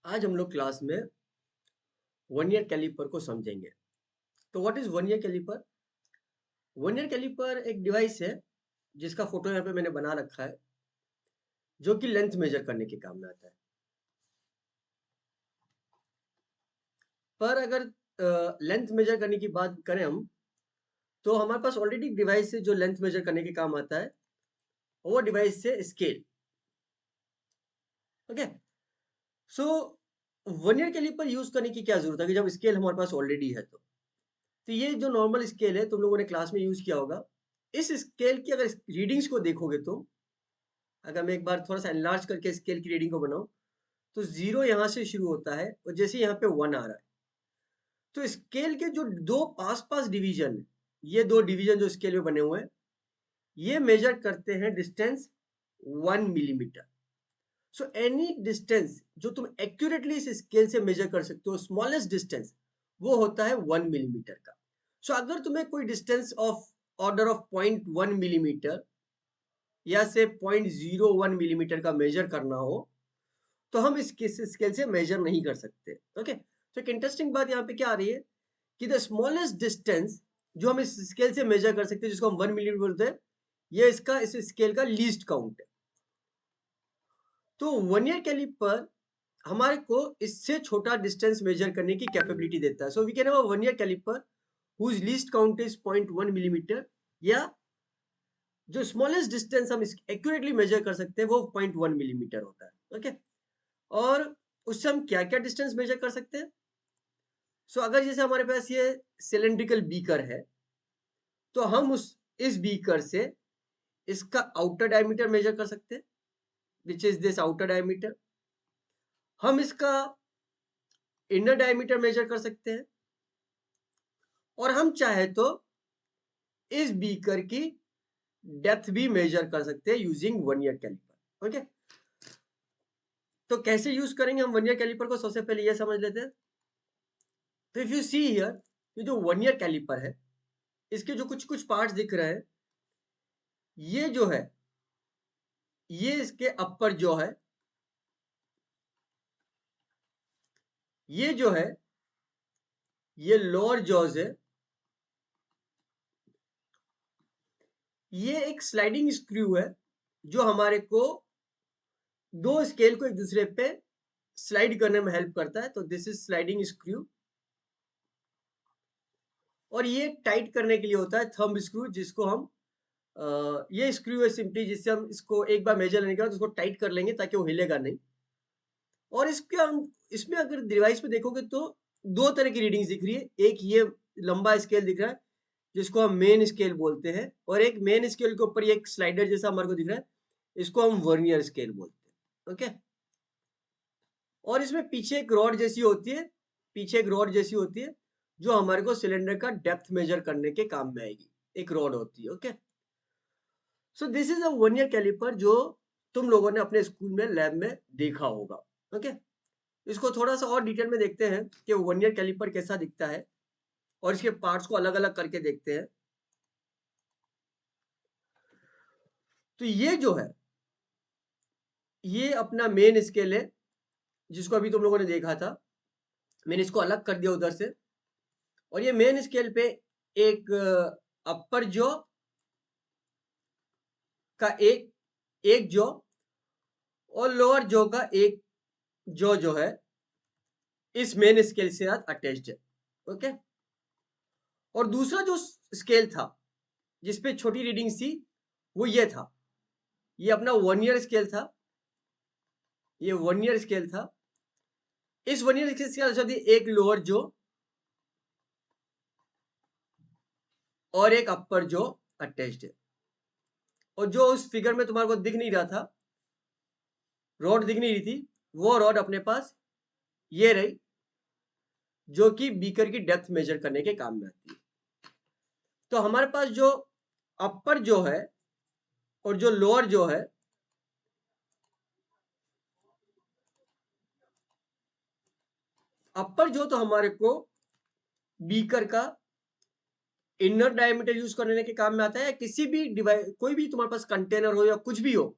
आज हम लोग क्लास में वन ईयर कैलिपर को समझेंगे। तो what is vernier caliper? Vernier caliper एक डिवाइस है जिसका फोटो यहाँ पे मैंने बना रखा है, जो कि लेंथ मेजर करने के काम में आता है। पर अगर लेंथ मेजर करने की बात करें हम, तो हमारे पास ऑलरेडी डिवाइस है जो लेंथ मेजर करने के काम आता है। वो डिवाइस है scale. Okay, so vernier caliper use करने की क्या जरूरत है कि जब स्केल हमारे पास ऑलरेडी है तो ये जो नॉर्मल स्केल है तुम लोगों ने क्लास में यूज किया होगा। इस स्केल की अगर रीडिंग्स को देखोगे तुम, अगर मैं एक बार थोड़ा सा एनलार्ज करके स्केल की रीडिंग को बनाऊं, तो जीरो यहाँ से शुरू होता है और जैसे यहाँ पे वन आ रहा है, तो स्केल के जो दो पास पास डिवीजन, ये दो डिवीजन जो स्केल में बने हुए हैं, ये मेजर करते हैं distance 1 millimetre. So any distance जो तुम एक्यूरेटली इस स्केल से मेजर कर सकते हो, स्मॉलेस्ट डिस्टेंस, वो होता है 1 मिलीमीटर का। सो अगर तुम्हें कोई distance of order of 0.1 millimetre या से 0.01 मिलीमीटर का मेजर करना हो, तो हम इस स्केल से मेजर नहीं कर सकते। ओके, तो एक इंटरेस्टिंग बात यहाँ पे क्या आ रही है कि द स्मॉलेस्ट डिस्टेंस जो हम इस स्केल से मेजर कर सकते हैं, जिसको हम 1 मिलीमीटर बोलते हैं, ये इसका इस स्केल का लीस्ट काउंट है। तो वन ईयर कैलिपर हमारे को इससे छोटा डिस्टेंस मेजर करने की कैपेबिलिटी देता है। So we can have a vernier caliper whose least count is 0.1 millimetre, या जो स्मॉलेस्ट डिस्टेंस हम एक्यूरेटली मेजर कर सकते हैं वो 0.1 मिलीमीटर होता है। ओके, और उससे हम क्या क्या डिस्टेंस मेजर कर सकते हैं? सो अगर जैसे हमारे पास ये सिलेंड्रिकल बीकर है, तो हम उस इस बीकर से इसका आउटर डायमीटर मेजर कर सकते हैं, which is this outer diameter. हम इसका इनर डायमीटर मेजर कर सकते हैं, और हम चाहे तो इस बीकर की डेप्थ भी मेजर कर सकते हैं using vernier caliper. Okay, तो कैसे यूज करेंगे हम वन ईयर कैलिपर को, सबसे पहले ये समझ लेते हैं। तो इफ यू सी हियर, ये जो वन ईयर कैलिपर है, इसके जो कुछ कुछ पार्ट्स दिख रहे हैं, ये जो है, ये इसके अपर जो है, ये जो है, ये लोअर जॉज है। ये एक स्लाइडिंग स्क्रू है जो हमारे को दो स्केल को एक दूसरे पे स्लाइड करने में हेल्प करता है। तो दिस इज स्लाइडिंग स्क्रू, और ये टाइट करने के लिए होता है थंब स्क्रू, जिसको हम ये स्क्रू है सिंपली, जिससे हम इसको एक बार मेजर लेने के बाद उसको टाइट कर लेंगे ताकि वो हिलेगा नहीं। और इसके हम इसमें अगर डिवाइस में देखोगे तो दो तरह की रीडिंग्स दिख रही है। एक ये लंबा स्केल दिख रहा है जिसको हम मेन स्केल बोलते हैं, और एक मेन स्केल के ऊपर ये एक स्लाइडर जैसा हमारे को दिख रहा है, इसको हम वर्नियर स्केल बोलते हैं। ओके, और इसमें पीछे एक रॉड जैसी होती है, पीछे एक रॉड जैसी होती है जो हमारे को सिलेंडर का डेप्थ मेजर करने के काम में आएगी, एक रॉड होती है। Okay, so this is a vernier caliper जो तुम लोगों ने अपने स्कूल में लैब में देखा होगा। ओके, इसको थोड़ा सा और डिटेल में देखते हैं कि वन ईयर कैलिपर कैसा दिखता है, और इसके पार्ट्स को अलग अलग करके देखते हैं। तो ये जो है, ये अपना मेन स्केल है जिसको अभी तुम लोगों ने देखा था। मैंने इसको अलग कर दिया उधर से, और ये मेन स्केल पे एक अपर जॉ का एक एक जॉ और लोअर जॉ का एक जॉ जो है इस मेन स्केल से साथ अटैच्ड है। ओके, और दूसरा जो स्केल था जिसपे छोटी रीडिंग्स थी, वो ये था, ये अपना वन ईयर स्केल था, ये वन ईयर स्केल था। इस वन ईयर स्केल के साथ एक लोअर जॉ और एक अपर जॉ अटैच्ड है। और जो उस फिगर में तुम्हारे को दिख नहीं रहा था, रॉड दिख नहीं रही थी, वो रॉड अपने पास ये रही, जो कि बीकर की डेप्थ मेजर करने के काम में आती है। तो हमारे पास जो अपर जो है और जो लोअर जो है, अपर जो तो हमारे को बीकर का इनर डायमीटर यूज करने के काम में आता है। किसी भी डिवाइस, कोई भी तुम्हारे पास कंटेनर हो या कुछ भी हो,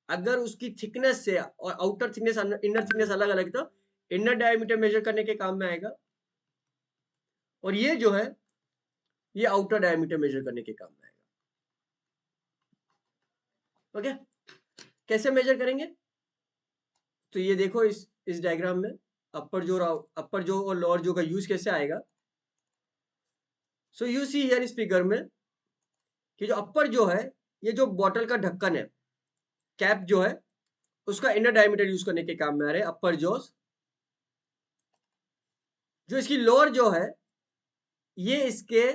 अगर उसकी थिकनेस से और आउटर थिकनेस इनर थिकनेस अलग अलग, तो इनर डायमीटर मेजर करने के काम में आएगा, और ये जो है ये आउटर डायमीटर मेजर करने के काम में आएगा। ओके, कैसे मेजर करेंगे? तो ये देखो इस डायग्राम में अपर जो और लोअर जो का यूज कैसे आएगा। सो यू सी हियर इस फिगर में कि जो अपर जो है, ये जो बॉटल का ढक्कन है, कैप जो है, उसका इनर डायमीटर यूज करने के काम में आ रहे हैं अपर जॉस। जो इसकी लोअर जो है, ये इसके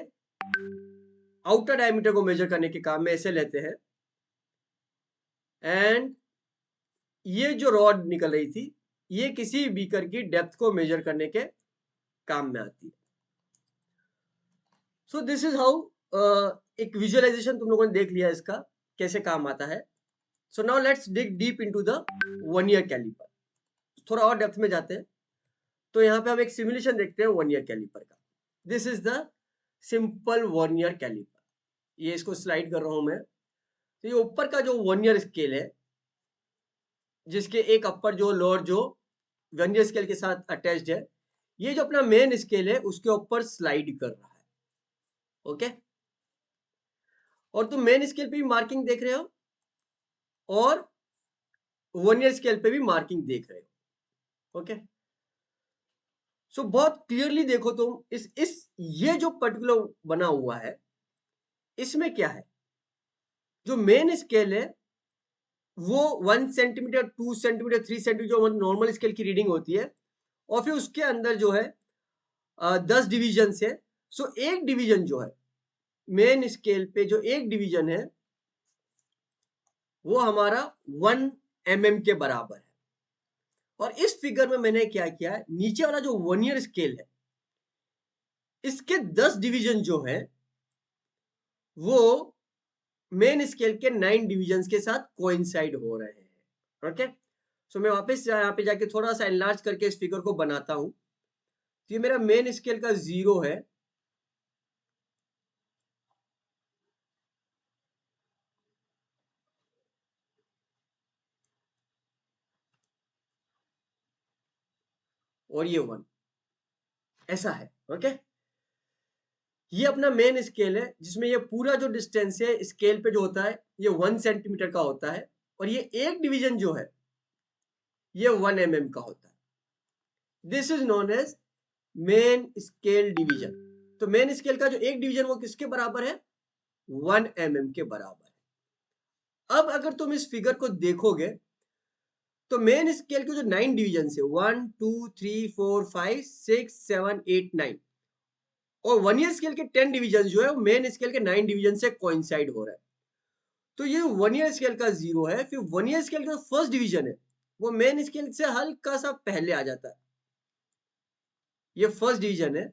आउटर डायमीटर को मेजर करने के काम में ऐसे लेते हैं। एंड ये जो रॉड निकल रही थी, ये किसी बीकर की डेप्थ को मेजर करने के काम में आती है। सो दिस इज हाउ, एक विजुअलाइजेशन तुम लोगों ने देख लिया इसका कैसे काम आता है। So now let's dig deep into the vernier caliper. थोड़ा और डेप्थ में जाते हैं। तो यहाँ पे हम एक सिमुलेशन देखते हैं वर्नियर कैलिपर का। This is the simple vernier caliper. ये इसको स्लाइड कर रहा हूं मैं। तो ये ऊपर का जो वर्नियर स्केल है, जिसके एक अपर जो लोअर जो वर्नियर स्केल के साथ अटैच्ड है, ये जो अपना मेन स्केल है उसके ऊपर स्लाइड कर रहा है। ओके, और तुम मेन स्केल पे भी मार्किंग देख रहे हो और वर्नियर स्केल पे भी मार्किंग देख रहे हो। ओके, सो बहुत क्लियरली देखो तुम इस ये जो पर्टिकुलर बना हुआ है, इसमें क्या है? जो मेन स्केल है वो 1 सेंटीमीटर, 2 सेंटीमीटर, 3 सेंटीमीटर जो नॉर्मल स्केल की रीडिंग होती है, और फिर उसके अंदर जो है 10 डिवीजन है। सो एक डिवीजन जो है मेन स्केल पे, जो एक डिवीजन है वो हमारा 1 mm के बराबर है। और इस फिगर में मैंने क्या किया है, नीचे वाला जो वर्नियर स्केल है, इसके 10 डिवीजन जो है वो मेन स्केल के 9 डिवीजन के साथ कोइंसाइड हो रहे हैं। ओके, सो मैं वापस यहाँ पे जाके थोड़ा सा एनलार्ज करके इस फिगर को बनाता हूं। तो ये मेरा मेन स्केल का 0 है, और ये 1 ऐसा है। ओके, ये अपना मेन स्केल है, जिसमें ये पूरा जो डिस्टेंस है स्केल पे जो होता है ये 1 सेंटीमीटर का होता है, और ये एक डिवीजन जो है ये 1 mm का होता है। This is known as main scale division. तो मेन स्केल का जो एक डिवीजन वो किसके बराबर है? 1 mm के बराबर है। अब अगर तुम इस फिगर को देखोगे तो मेन स्केल के जो 9 डिवीजन है, 1 2 3 4 5 6 7 8 9, और वर्नियर स्केल के 10 डिवीजन जो है वो मेन स्केल के 9 डिवीजन से कोइंसाइड हो रहा है। तो ये वर्नियर स्केल का 0 है। फिर वर्नियर स्केल का फर्स्ट डिवीजन है वो मेन स्केल से हल्का सा पहले आ जाता है, ये फर्स्ट डिवीजन है।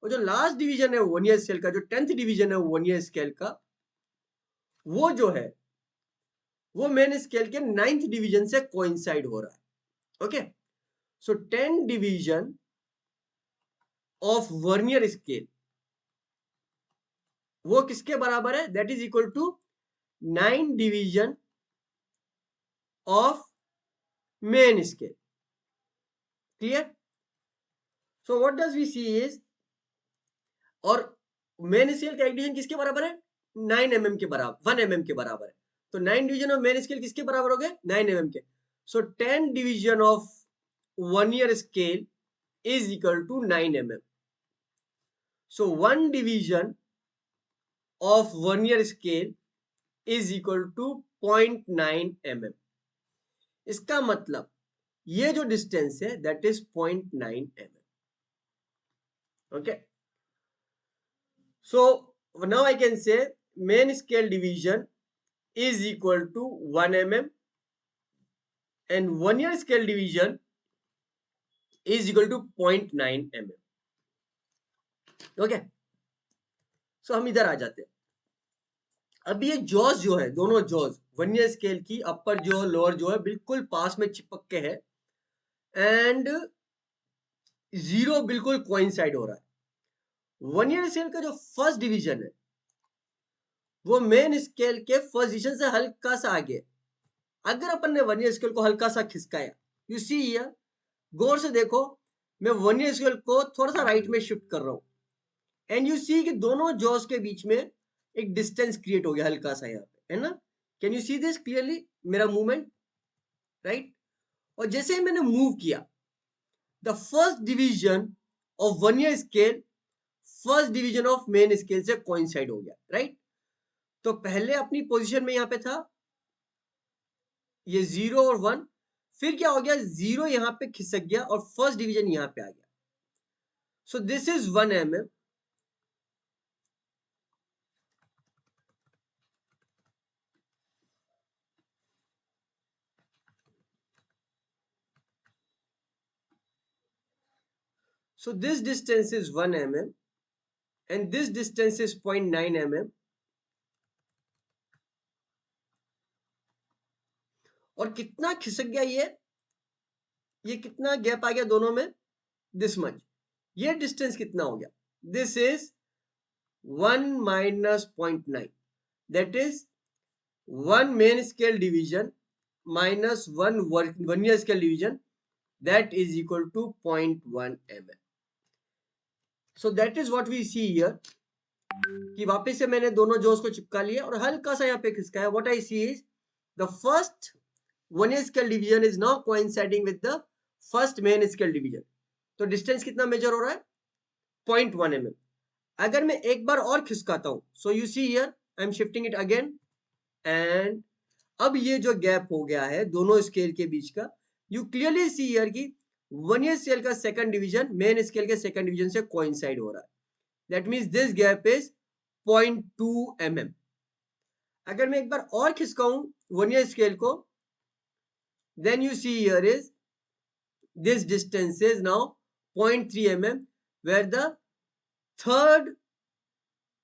और जो लास्ट डिवीजन है वर्नियर स्केल का, जो 10th डिवीजन है वर्नियर स्केल का, वो जो है वो मेन स्केल के 9th डिवीजन से कोइंसाइड हो रहा है। Okay, so 10 division of vernier scale वो किसके बराबर है? That is equal to 9 division of main scale. Clear? So what does we see is, और मेन स्केल का एक डिवीजन किसके बराबर है? 9 mm के बराबर, 1 mm के बराबर है। तो 9 डिवीजन ऑफ मेन स्केल किसके बराबर हो गए? 9 mm के। So 10 division of vernier scale is equal to 9 mm। So 1 division of vernier scale is equal to 0.9 mm। इसका मतलब ये जो डिस्टेंस है that is 0.9 mm। Okay, so now I can say main scale division is equal to 1 mm and vernier scale division is equal to 0.9 mm। Okay, सो हम इधर आ जाते हैं। अब ये जॉज जो है, दोनों जॉज वर्नियर स्केल की अपर जो लोअर जो है बिल्कुल पास में चिपक के है, एंड 0 बिल्कुल कोइंसाइड हो रहा है। वर्नियर स्केल का जो फर्स्ट डिवीजन है वो मेन स्केल के फर्स्ट डिवीजन से हल्का सा आगे। अगर अपन ने वर्नियर स्केल को हल्का सा खिसकाया, यू सी हियर गौर से देखो, मैं वर्नियर स्केल को थोड़ा सा राइट में शिफ्ट कर रहा हूं, एंड यू सी कि दोनों जॉस के बीच में एक डिस्टेंस क्रिएट हो गया हल्का सा यहाँ पे, है ना? Can you see this clearly, मेरा मूवमेंट, राइट? और जैसे ही मैंने मूव किया, the first division of vernier scale first division of main scale से कोइंसाइड हो गया, राइट? तो पहले अपनी पोजीशन में यहाँ पे था ये 0 और 1, फिर क्या हो गया, 0 यहाँ पे खिसक गया और फर्स्ट डिवीजन यहाँ पे आ गया. सो this is 1 mm. So this distance is 1 mm and this distance is 0.9 mm. और कितना खिसक गया ये कितना गैप आ गया दोनों में, दिस मच. ये डिस्टेंस कितना हो गया, this is 1 minus 0.9, that is 1 main scale division minus 1 vernier scale division, that is equal to 0.1 mm. So that is what we see here कि वापस से मैंने दोनों जोस को चिपका लिया और हल्का सा यहाँ पे खिसका है. What I see is the first vernier scale division is now coinciding with the first main scale division. तो डिस्टेंस कितना मेजर हो रहा है, 0.1 mm. अगर मैं एक बार और खिसकाता हूं, so you see here I am shifting it again, and अब ये जो गैप हो गया है दोनों स्केल के बीच का, यू क्लियरली सी हियर कि वर्नियर स्केल का सेकंड डिवीजन मेन स्केल के सेकंड डिवीजन से कोइंसाइड हो रहा है. That means this gap is 0.2 mm. अगर मैं एक बार और खिसकाऊं वर्नियर स्केल को, then you see here is this distance is now 0.3 mm, where the third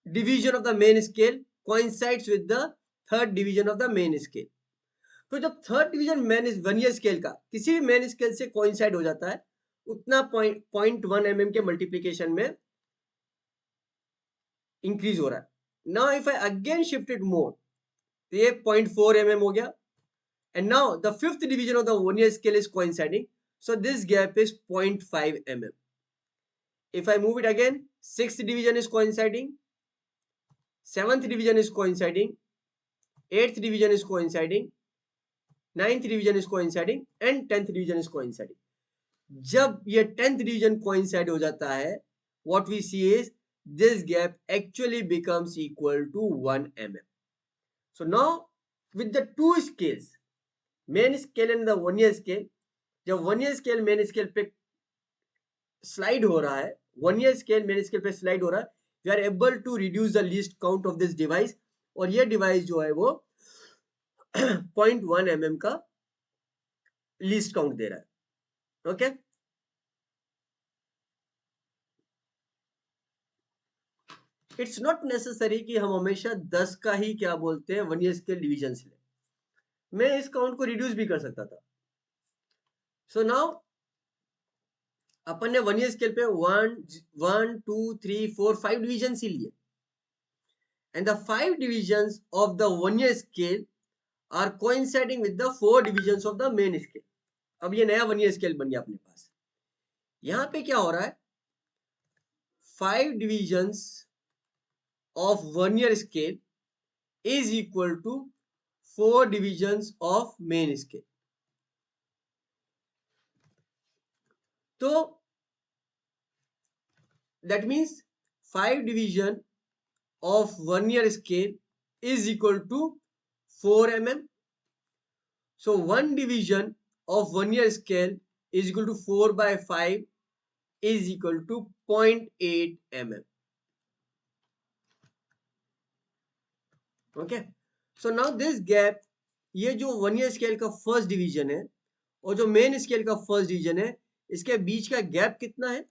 division of the main scale coincides with the third division of the main scale. तो जब third division main vernier scale का किसी भी main scale से coincide हो जाता है, उतना 0.1 mm के मल्टीप्लीकेशन में इंक्रीज हो रहा है. Now if I again shift it more, तो ये 0.4 mm हो गया. And now the fifth division of the vernier scale is coinciding. So this gap is 0.5 mm. If I move it again, sixth division is coinciding, seventh division is coinciding, eighth division is coinciding, ninth division is coinciding, and 10th division is coinciding. जब ये 10th division coincide हो जाता है, what we see is this gap actually becomes equal to 1 mm. So now with the two scales, main scale and the vernier scale, जब vernier scale main scale पे slide हो रहा है, vernier scale main scale पे slide हो रहा है, we are able to reduce the least count of this device. और ये डिवाइस जो है वो 0.1 mm का लीस्ट काउंट दे रहा है. ओके, इट्स नॉट नेसेसरी कि हम हमेशा 10 का ही क्या बोलते हैं वर्नियर स्केल डिवीजन ले. मैं इस काउंट को रिड्यूस भी कर सकता था. सो नाउ अपन ने वर्नियर स्केल पे 1 2 3 4 5 डिवीजन ही लिए, and the 5 divisions of the vernier scale are coinciding with the 4 divisions of the main scale. अब ये नया वर्नियर स्केल बन गया अपने पास. यहां पे क्या हो रहा है, 5 divisions of vernier scale is equal to 4 divisions of main scale. तो that means 5 division of vernier scale is equal to 4 mm. So 1 division of vernier scale is equal to 4 by 5 is equal to 0.8 mm. Okay, so now this gap, ये जो vernier scale का first division है और जो main scale का first division है, इसके बीच का गैप कितना है,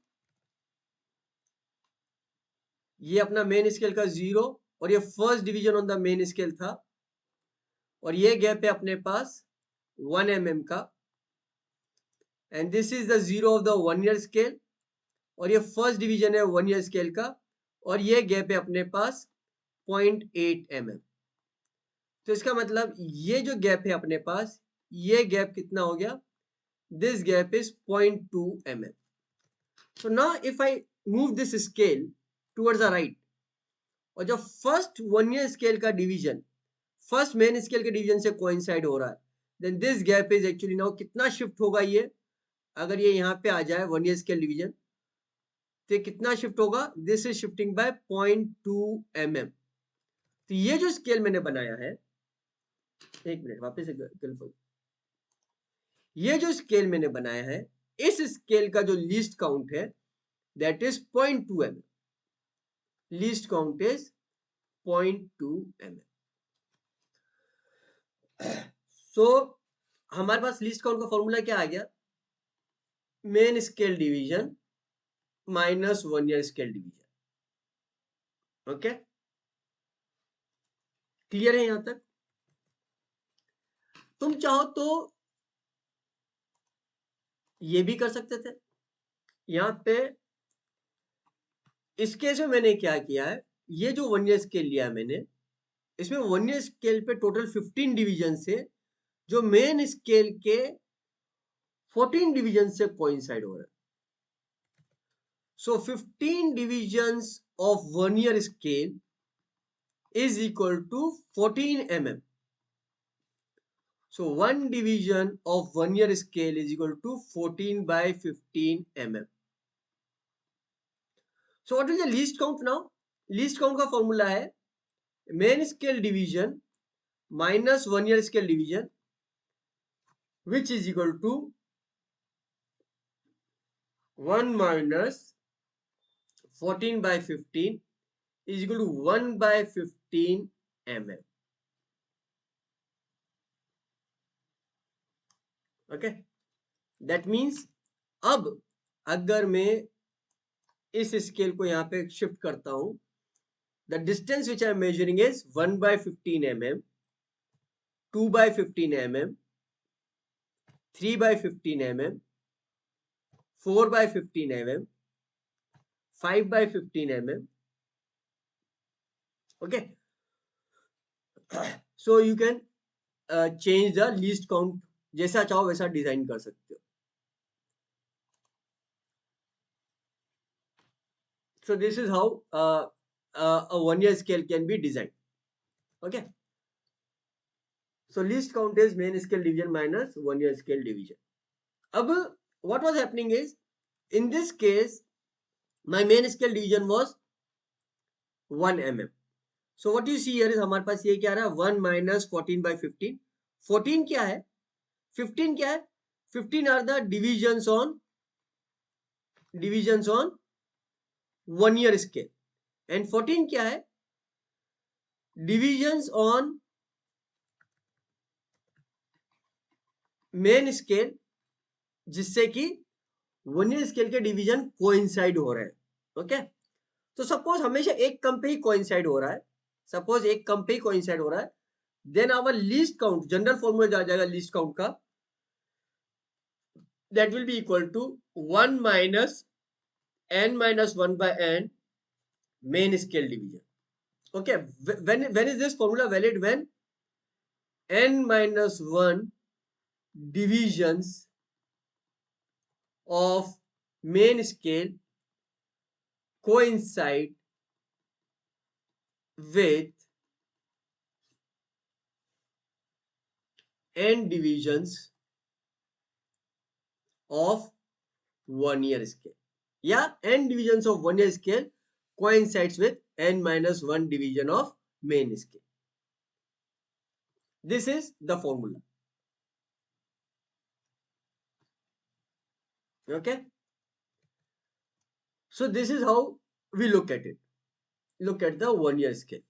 ये अपना मेन स्केल का 0 और ये first division on the main scale था, और ये गैप है अपने पास 1 mm का, and this is the 0 of the vernier scale, और ये फर्स्ट डिवीजन है वर्नियर स्केल का, और ये गैप है अपने पास 0.8 mm. तो इसका मतलब ये जो गैप है अपने पास, ये गैप कितना हो गया, this gap is 0.2 mm. So now if I move this scale towards the right, और जब फर्स्ट 1 ईयर स्केल का डिवीजन फर्स्ट मेन स्केल के डिवीजन से कोइंसाइड हो रहा है, then this gap is actually now कितना शिफ्ट होगा ये, अगर ये यहाँ पे आ जाए 1 ईयर स्केल डिवीजन, तो कितना शिफ्ट होगा, this is shifting by 0.2 mm. तो ये जो स्केल मैंने बनाया है, एक मिनट वापस से, ये जो स्केल मैंने बनाया है, इस स्केल का जो लीस्ट काउंट है that is 0.2 mm. Least count is 0.2 mm. सो हमारे पास लीस्ट काउंट का फॉर्मूला क्या आ गया, main scale division minus 1 year scale division. Okay, clear है यहां तक? तुम चाहो तो ये भी कर सकते थे. यहां पे इस केस में मैंने क्या किया है, ये जो 1 ईयर स्केल लिया है मैंने, इसमें 1 ईयर स्केल पे टोटल 15 डिवीजन से जो मेन स्केल के 14 डिवीजन से कोइंसाइड हो रहा है. सो 15 divisions of 1 year scale is equal to 14 mm. So 1 division of 1 year scale is equal to 14 by 15 mm. So what is the least count now? Least count का formula है main scale division minus 1 year scale division, which is equal to 1 minus 14 by 15 is equal to 1 by 15 mm. Okay, that means अब अगर मैं इस scale को यहाँ पे shift करता हूं, the distance which I am measuring is 1 by 15 mm, 2 by 15 mm, 3 by 15 mm, 4 by 15 mm, 5 by 15 mm. Okay, so you can change the least count, जैसा चाहो वैसा डिजाइन कर सकते हो. So this is how a 1 year scale can be designed. Okay, so least count is main scale division minus 1 year scale division. अब what was happening is, in this case my main scale division was 1 mm. So what you see here is हमारे पास ये क्या रहा है, 1 minus 14 by 15. 14 क्या है, 15 क्या है, 15 are the divisions on 1 year scale, and 14 क्या है, divisions on main scale, जिससे कि 1 year scale के डिवीजन कोइंसाइड हो रहे हैं. ओके, तो सपोज हमेशा एक कम पे ही कोइंसाइड हो रहा है, सपोज एक कम पे ही कोइंसाइड हो रहा है, then our least count, general formula आ जाएगा लीस्ट काउंट का, that will be equal to 1 minus n minus 1 by n main scale division. Okay, when is this formula valid? When n minus 1 divisions of main scale coincide with n divisions of 1 year scale, या n divisions of 1 year scale coincides with n minus 1 division of main scale. This is the formula. Okay, so this is how we look at it. Look at the 1 year scale.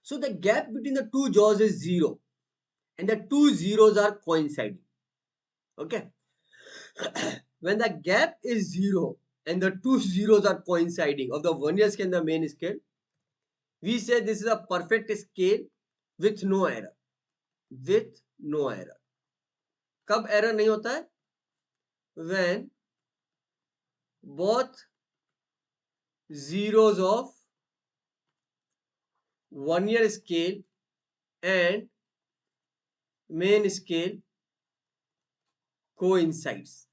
So the gap between the two jaws is 0 and the two zeros are coinciding. Okay, when the gap is 0 and the two zeros are coinciding of the 1 year scale and the main scale, we say this is a perfect scale with no error. With no error. कब error नहीं होता है? When both zeros of 1 year scale and main scale coincides.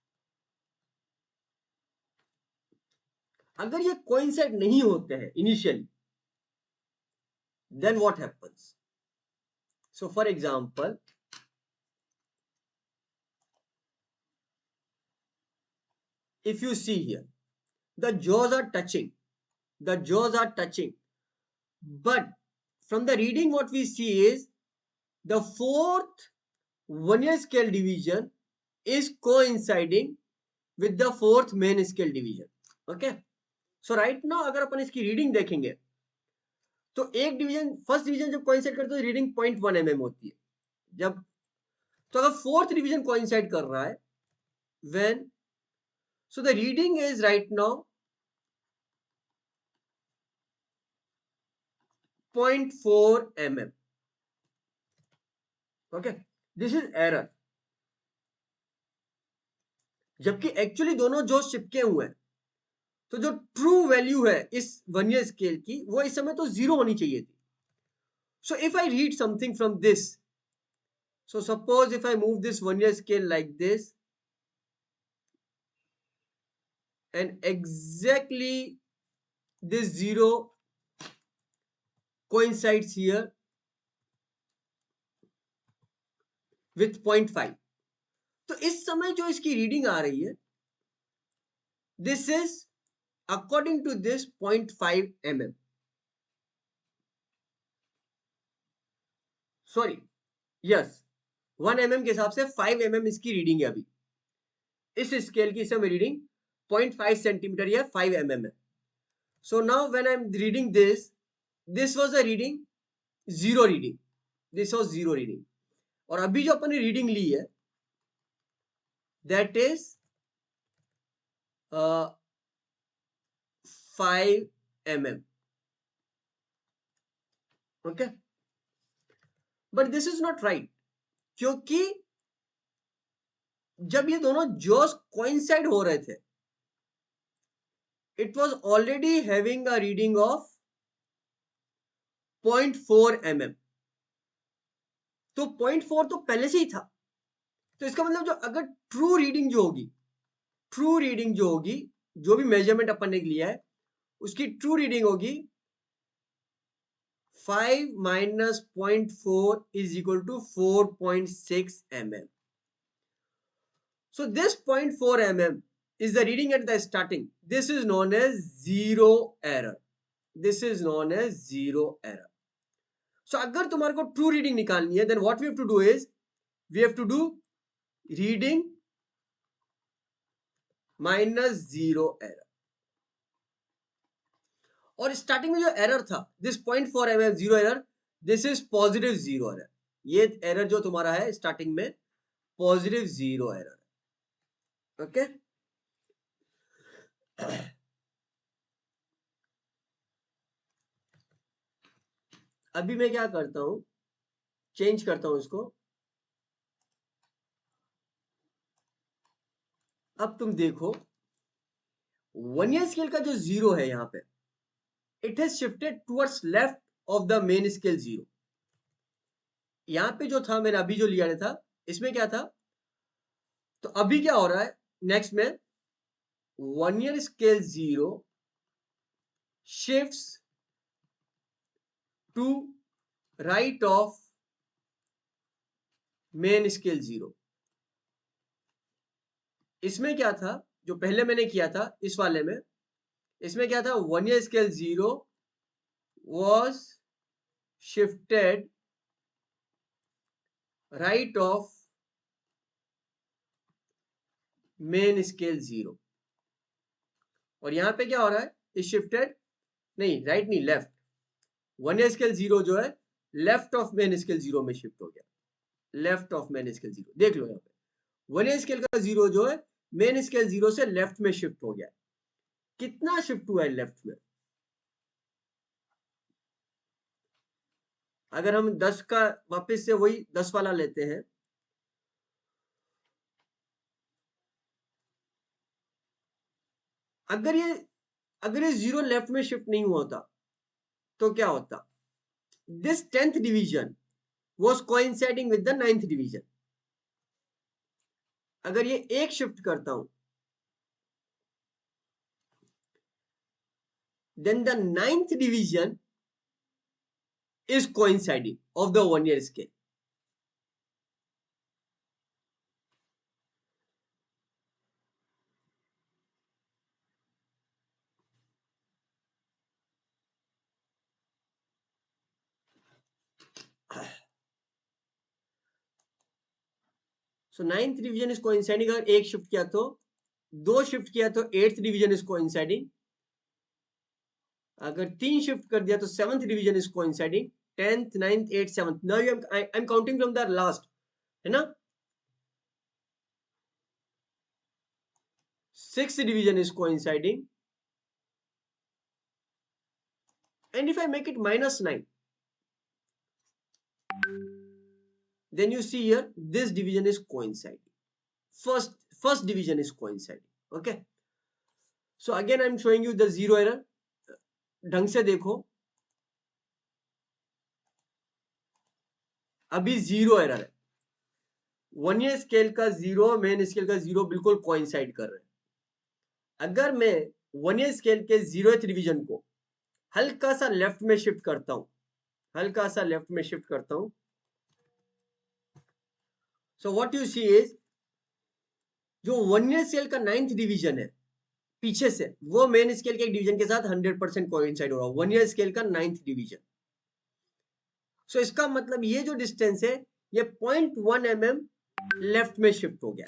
अगर ये coincide नहीं होते हैं initially, then what happens? So for example, if you see here, the jaws are touching, the jaws are touching, but from the reading what we see is the fourth vernier scale division is coinciding with the fourth main scale division. Okay, so right now अगर अपन इसकी reading देखेंगे तो एक division, first division जब coincide करते हैं तो reading 0.1 mm होती है। जब तो अगर फोर्थ डिवीजन कोइंसाइड कर रहा है, when, so the reading is right now 0.4 mm. Okay, this is error. जबकि एक्चुअली दोनों जो चिपके हुए हैं, तो जो ट्रू वैल्यू है इस वर्नियर स्केल की वो इस समय तो जीरो होनी चाहिए थी। So if I read something from this, so suppose if I move this vernier scale like this, and exactly this zero coincides here with 0.5, तो इस समय जो इसकी रीडिंग आ रही है, this is according to this 0.5 mm, sorry yes 1 mm के हिसाब से 5 mm इसकी रीडिंग है। अभी इस स्केल की इस समय रीडिंग 0.5 सेंटीमीटर या 5 mm है। So now when I am reading this, this was a reading zero reading, this was zero reading, और अभी जो अपन ने रीडिंग ली है that is 5 mm। Okay, but this is not right, क्योंकि जब ये दोनों जॉस कोइंसाइड हो रहे थे, it was already having a reading of 0.4 mm, तो 0.4 तो पहले से ही था। तो इसका मतलब जो अगर ट्रू रीडिंग जो होगी, ट्रू रीडिंग जो होगी, जो भी मेजरमेंट अपन ने लिया है उसकी ट्रू रीडिंग होगी 5 minus 0.4 is equal to 4.6 mm. So this 0.4 mm is the reading at the starting. This is known as zero error. This is known as zero error. So अगर तुम्हारे को ट्रू रीडिंग निकालनी है, then what we have to do is we have to do reading minus zero error. और starting में जो error था this 0.4 mm zero error, this is positive zero error. ये एरर जो तुम्हारा है स्टार्टिंग में पॉजिटिव जीरो एरर। ओके, अभी मैं क्या करता हूं, चेंज करता हूं इसको। अब तुम देखो वर्नियर स्केल का जो जीरो है यहां पे, it has shifted towards left of the main scale zero. यहां पे जो था मैंने अभी जो लिया था इसमें क्या था, तो अभी क्या हो रहा है नेक्स्ट में vernier scale zero shifts to right of main scale zero. इसमें क्या था जो पहले मैंने किया था इस वाले में, इसमें क्या था vernier scale zero was shifted right of main scale zero, और यहां पे क्या हो रहा है इस शिफ्टेड, नहीं राइट नहीं लेफ्ट, वर्नियर स्केल जीरो जो है left of main scale zero में शिफ्ट हो गया, left of main scale zero. देख लो यहाँ पे वर्नियर स्केल का जीरो जो है मेन स्केल जीरो से लेफ्ट में शिफ्ट हो गया। कितना शिफ्ट हुआ है लेफ्ट में, अगर हम 10 का वापस से वही 10 वाला लेते हैं, अगर ये जीरो लेफ्ट में शिफ्ट नहीं हुआ होता तो क्या होता, this 10th division was coinciding with the 9th division. अगर ये एक शिफ्ट करता हूं, then the ninth division is coinciding of the 1 year scale. So ninth division is coinciding, अगर एक शिफ्ट किया तो, दो शिफ्ट किया तो एट्थ डिवीजन इज कोइंसाइडिंग, अगर तीन शिफ्ट कर दिया तो seventh division is coinciding, tenth ninth eight seventh. Now I am counting from the last, है ना. Sixth division is coinciding, and if I make it -9, then you see here this division is coinciding. First division is coinciding. Okay, so again I am showing you the zero error. ढंग से देखो, अभी zero error है. 1 year scale का zero, main scale का zero बिल्कुल coincide कर रहे हैं. अगर मैं 1 ईयर स्केल के 0th डिवीजन को हल्का सा लेफ्ट में शिफ्ट करता हूं, हल्का सा लेफ्ट में शिफ्ट करता हूं, so what you see is, जो 1 ईयर स्केल का 9th डिवीजन है पीछे से, वो मेन स्केल के एक डिवीजन के साथ 100% कोइंसाइड हो रहा है. 1 ईयर स्केल का 9th डिवीजन. सो इसका मतलब ये जो डिस्टेंस है, ये 0.1 mm लेफ्ट में शिफ्ट हो गया.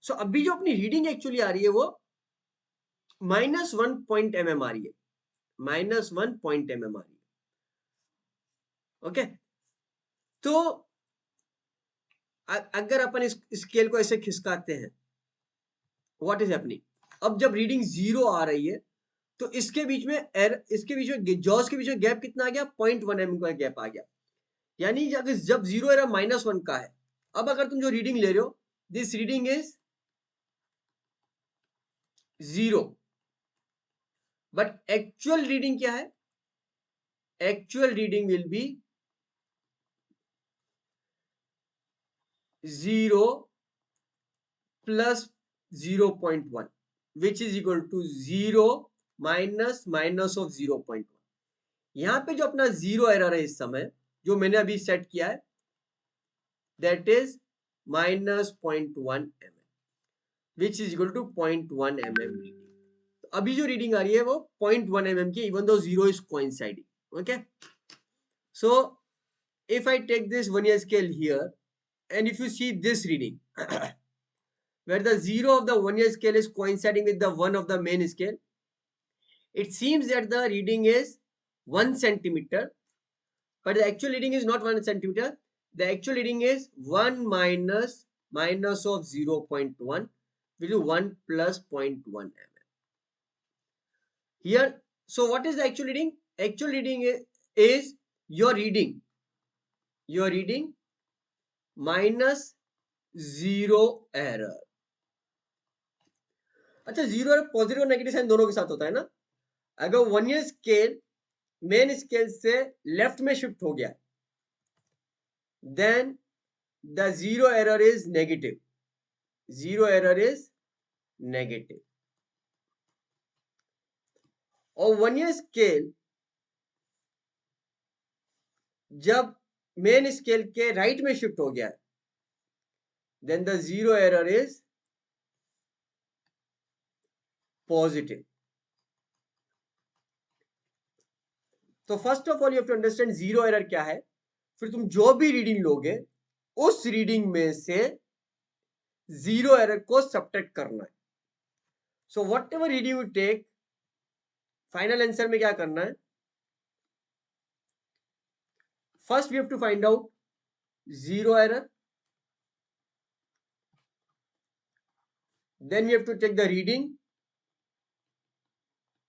सो अभी जो अपनी रीडिंग एक्चुअली आ रही है वो -1 mm आ रही है, -1 mm आ रही है. ओके, तो अगर अपन इस स्केल को ऐसे खिसकाते हैं, व्हाट इज हैपनिंग, अब जब रीडिंग जीरो आ रही है तो इसके बीच में इसके बीच में जॉस के बीच में गैप कितना आ गया, 0.1 mm का गैप आ गया. यानी जब जीरो एरर -1 का है, अब अगर तुम जो रीडिंग ले रहे हो, this reading is zero, but actual reading क्या है, actual reading will be 0 plus 0.1, which is equal to 0 minus of 0.1. यहां पे जो अपना जीरो एरर है इस समय, जो मैंने अभी सेट किया है, that is -0.1 mm, which is equal to 0.1 mm reading. तो अभी जो रीडिंग आ रही है वो 0.1 mm की, even though 0 is coinciding. Okay, so if I take this 1 year scale here, and if you see this reading where the 0 of the 1 year scale is coinciding with the 1 of the main scale, it seems that the reading is 1 centimeter, but the actual reading is not 1 centimeter. The actual reading is 1 minus of 0.1, which is 1 plus 0.1 mm. Here, so what is the actual reading? Actual reading is your reading minus zero error. अच्छा, zero error positive और negative sign दोनों के साथ होता है ना. अगर 1 year scale main scale से लेफ्ट में शिफ्ट हो गया, then the zero error is negative, zero error is negative. और 1 ईयर स्केल जब मेन स्केल के राइट में शिफ्ट हो गया, then the zero error is positive. तो first of all you have to understand zero error क्या है. फिर तुम जो भी रीडिंग लोगे, उस रीडिंग में से जीरो एरर को सब्ट्रैक्ट करना है. So whatever reading you take, final answer में क्या करना है, first we have to find out zero error, then you have to take the reading,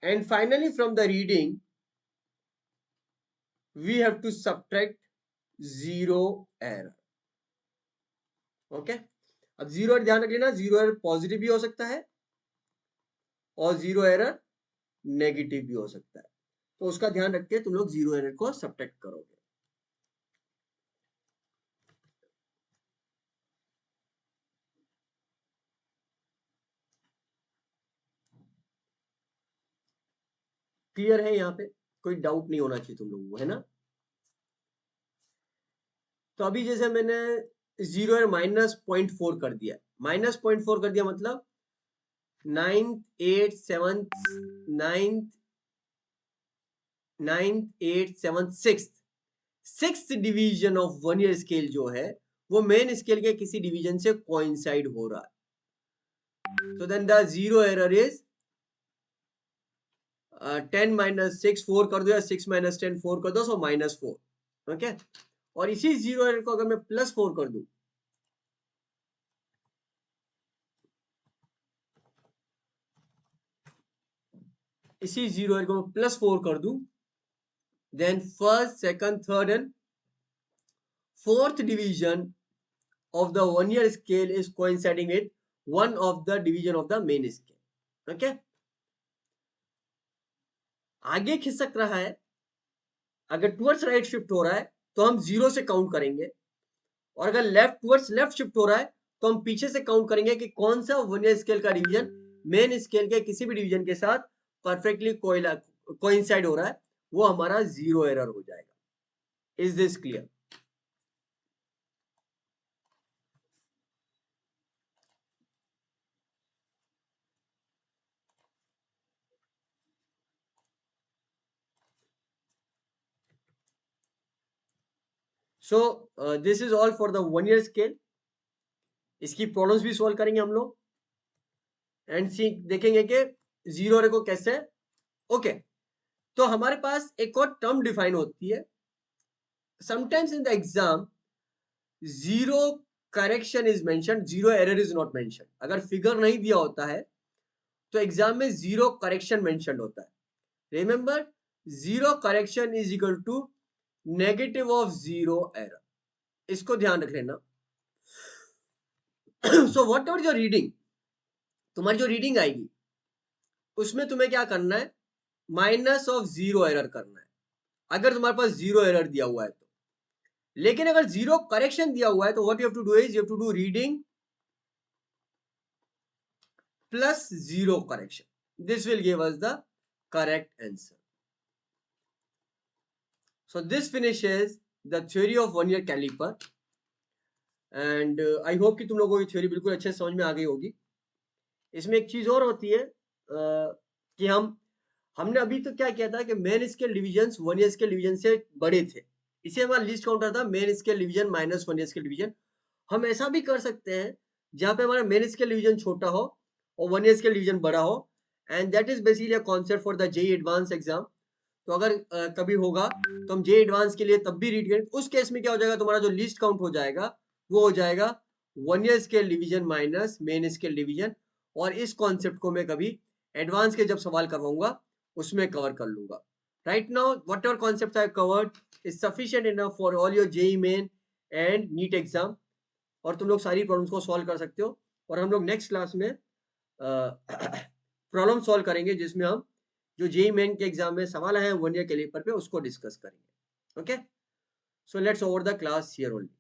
and finally from the reading we have to subtract zero error. Okay, अब zero error ध्यान रख लेना, zero error positive भी हो सकता है और zero error negative भी हो सकता है. तो उसका ध्यान रख के तुम लोग जीरो एरर को सब्ट्रैक्ट करोगे. क्लियर है यहाँ पे? कोई डाउट नहीं होना चाहिए तुम लोगों को, है ना? तो अभी जैसे मैंने 0 और -0.4 कर दिया, -0.4 कर दिया मतलब 9th 8th 7th 9th 9th 8th 7th 6th division of 1 year scale जो है वो मेन स्केल के किसी डिवीजन से कोइंसाइड हो रहा है। तो then the zero error is 10 - 6 4 कर दो या 6 - 10 4 कर दो, सो -4। ओके, और इसी जीरो एरर को अगर मैं +4 कर दूं, इसी जीरो एरर को मैं +4 कर दूं, then first second third and fourth division of the 1 year scale is coinciding with one of the division of the main scale। okay, आगे खिसक रहा है, अगर टुवर्ड्स राइट शिफ्ट हो रहा है तो हम 0 से काउंट करेंगे, और अगर लेफ्ट टुवर्ड्स लेफ्ट शिफ्ट हो रहा है तो हम पीछे से काउंट करेंगे कि कौन सा 1 ईयर स्केल का डिवीजन मेन स्केल के किसी भी डिवीजन के साथ परफेक्टली कोइंसाइड हो रहा है, वो हमारा जीरो एरर हो जाएगा। Is this clear? So this is all for the 1 year scale. इसकी प्रॉब्लम्स भी सॉल्व करेंगे हम लोग, एंड सी देखेंगे कि जीरो एरर को कैसे। ओके, तो हमारे पास एक और टर्म डिफाइन होती है sometimes in the exam, zero correction is mention, zero error is not mention. अगर फिगर नहीं दिया होता है तो एग्जाम में जीरो करेक्शन मेंशन होता है। Remember, zero correction is equal to negative of zero error, इसको ध्यान रख लेना। So whatever your reading, तुम्हारी जो रीडिंग आएगी उसमें तुम्हें क्या करना है, माइनस ऑफ जीरो एरर करना है, अगर तुम्हारे पास जीरो एरर दिया हुआ है तो। लेकिन अगर जीरो करेक्शन दिया हुआ है तो what you have to do is you have to do reading plus zero correction, this will give us the correct answer. So this finishes the theory of 1 ईयर कैलिपर, एंड आई होप कि तुम लोगों को ये theory बिल्कुल अच्छे से समझ में आ गई होगी। इसमें एक चीज और होती है कि हमने अभी तो क्या किया था कि main scale division 1 year scale division से बड़े थे, इसे हमारा लिस्ट काउंटर था main scale division minus 1 year scale division. हम ऐसा भी कर सकते हैं जहाँ पे हमारा मेन स्केल डिवीजन छोटा हो और 1 ईयर स्केल डिवीजन बड़ा हो, and that is basically a concept for the JEE advance exam. तो अगर कभी होगा तो हम जेईई एडवांस के लिए तब भी रीड करेंगे। उस केस में क्या हो जाएगा, तुम्हारा जो लिस्ट काउंट हो जाएगा वो हो जाएगा 1 year scale division minus main scale division, और इस कॉन्सेप्ट को मैं कभी एडवांस के जब सवाल करवाऊंगा उसमें कवर कर लूंगा। Right now whatever concept I covered is sufficient enough for all your JEE main and NEET exam, और तुम लोग सारी प्रॉब्लम्स को सॉल्व कर सकते हो। और हम लोग नेक्स्ट क्लास में प्रॉब्लम सॉल्व करेंगे जिसमें हम जो जेईई मेन के एग्जाम में सवाल आए हैं 1 ईयर कैलिपर पे उसको डिस्कस करेंगे। Okay, so let's over the class here only.